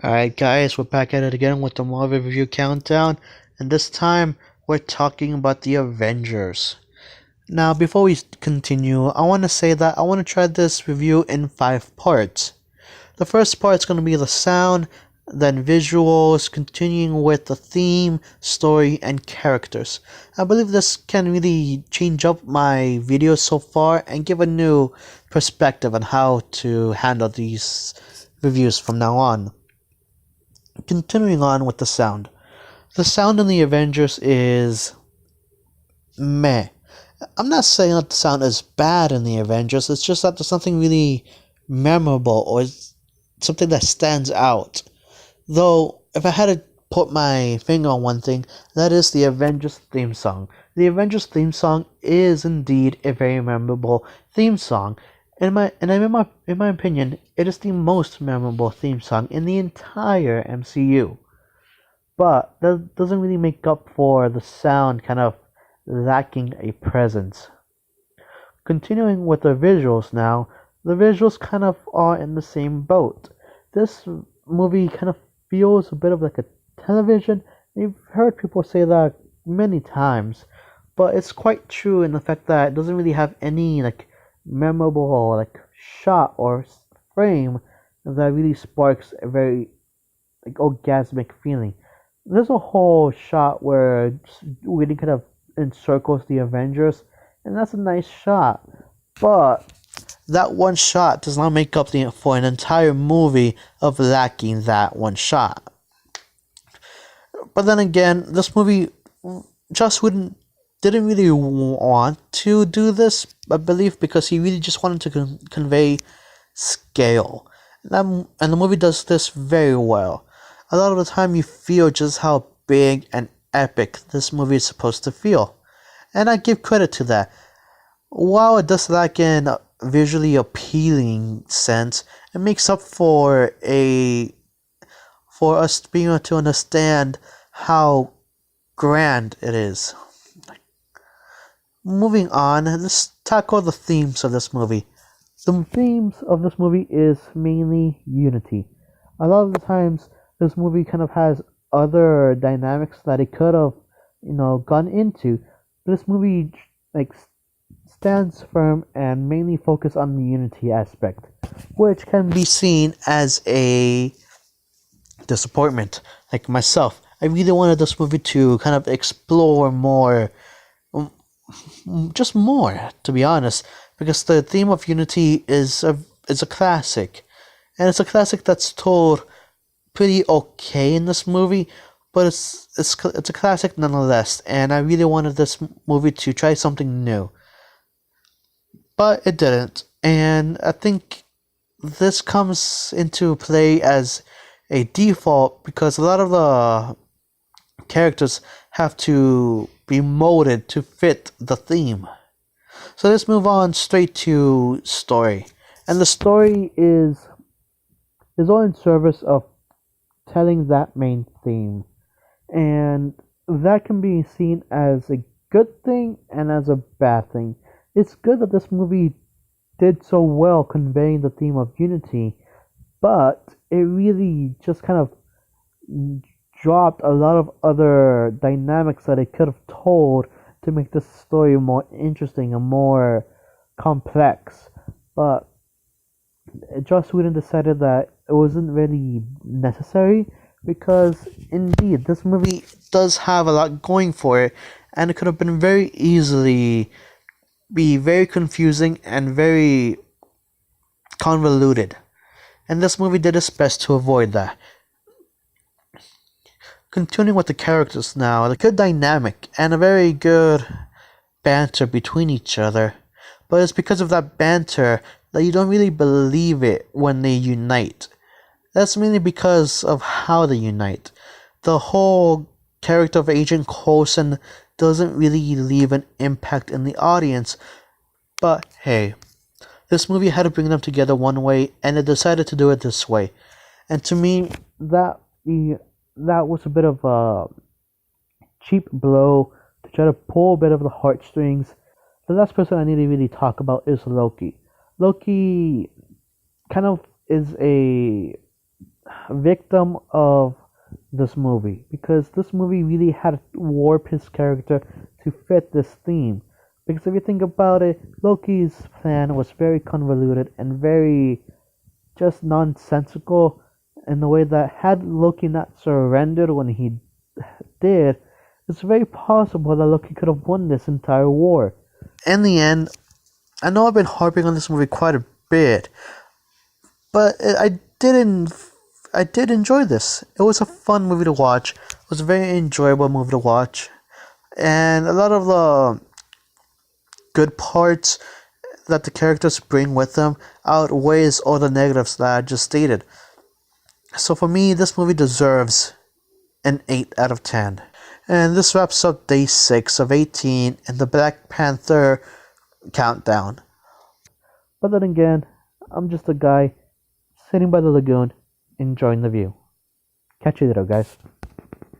Alright guys, we're back at it again with the Marvel Review Countdown, and this time we're talking about the Avengers. Now before we continue, I want to say that I want to try this review in 5 parts. The first part is going to be the sound, then visuals, continuing with the theme, story, and characters. I believe this can really change up my videos so far and give a new perspective on how to handle these reviews from now on. Continuing on with the sound. The sound in the Avengers is meh. I'm not saying that the sound is bad in the Avengers, it's just that there's something really memorable or something that stands out. Though, if I had to put my finger on one thing, that is the Avengers theme song. The Avengers theme song is indeed a very memorable theme song. In my opinion, it is the most memorable theme song in the entire MCU. But that doesn't really make up for the sound kind of lacking a presence. Continuing with the visuals now, the visuals kind of are in the same boat. This movie kind of feels a bit of like a television. You've heard people say that many times, but it's quite true in the fact that it doesn't really have any like memorable like shot or frame that really sparks a very like orgasmic feeling. There's a whole shot where it really kind of encircles the Avengers, and that's a nice shot. But that one shot does not make up for an entire movie of lacking that one shot. But then again, this movie just didn't really want to do this, I believe, because he really just wanted to convey scale. And the movie does this very well. A lot of the time you feel just how big and epic this movie is supposed to feel. And I give credit to that. While it does lack in a visually appealing sense, it makes up for us being able to understand how grand it is. Moving on, let's tackle the themes of this movie. The themes of this movie is mainly unity. A lot of the times, this movie kind of has other dynamics that it could have, gone into. But this movie like stands firm and mainly focus on the unity aspect, which can be seen as a disappointment. Like myself, I really wanted this movie to kind of explore more, just more, to be honest, because the theme of unity is a classic, and it's a classic that's told pretty okay in this movie, but it's a classic nonetheless, and I really wanted this movie to try something new, but it didn't, and I think this comes into play as a default because a lot of the characters have to be molded to fit the theme. So let's move on straight to story. And the story is all in service of telling that main theme. And that can be seen as a good thing and as a bad thing. It's good that this movie did so well conveying the theme of unity, but it really just kind of dropped a lot of other dynamics that it could have told to make this story more interesting and more complex. But Joss Whedon decided that it wasn't really necessary because indeed this movie does have a lot going for it, and it could have been very easily be very confusing and very convoluted. And this movie did its best to avoid that. Continuing with the characters now, a good dynamic and a very good banter between each other. But it's because of that banter that you don't really believe it when they unite. That's mainly because of how they unite. The whole character of Agent Coulson doesn't really leave an impact in the audience. But hey, this movie had to bring them together one way, and it decided to do it this way. And to me, that was a bit of a cheap blow to try to pull a bit of the heartstrings. The last person I need to really talk about is Loki. Loki kind of is victim of this movie because this movie really had to warp his character to fit this theme. Because if you think about it, Loki's plan was very convoluted and very just nonsensical in the way that had Loki not surrendered when he did, it's very possible that Loki could have won this entire war. In the end, I know I've been harping on this movie quite a bit, but I did enjoy this. It was a fun movie to watch. It was a very enjoyable movie to watch, and a lot of the good parts that the characters bring with them outweighs all the negatives that I just stated. So for me, this movie deserves an 8 out of 10. And this wraps up day 6 of 18 in the Black Panther countdown. But then again, I'm just a guy sitting by the lagoon enjoying the view. Catch you later, guys.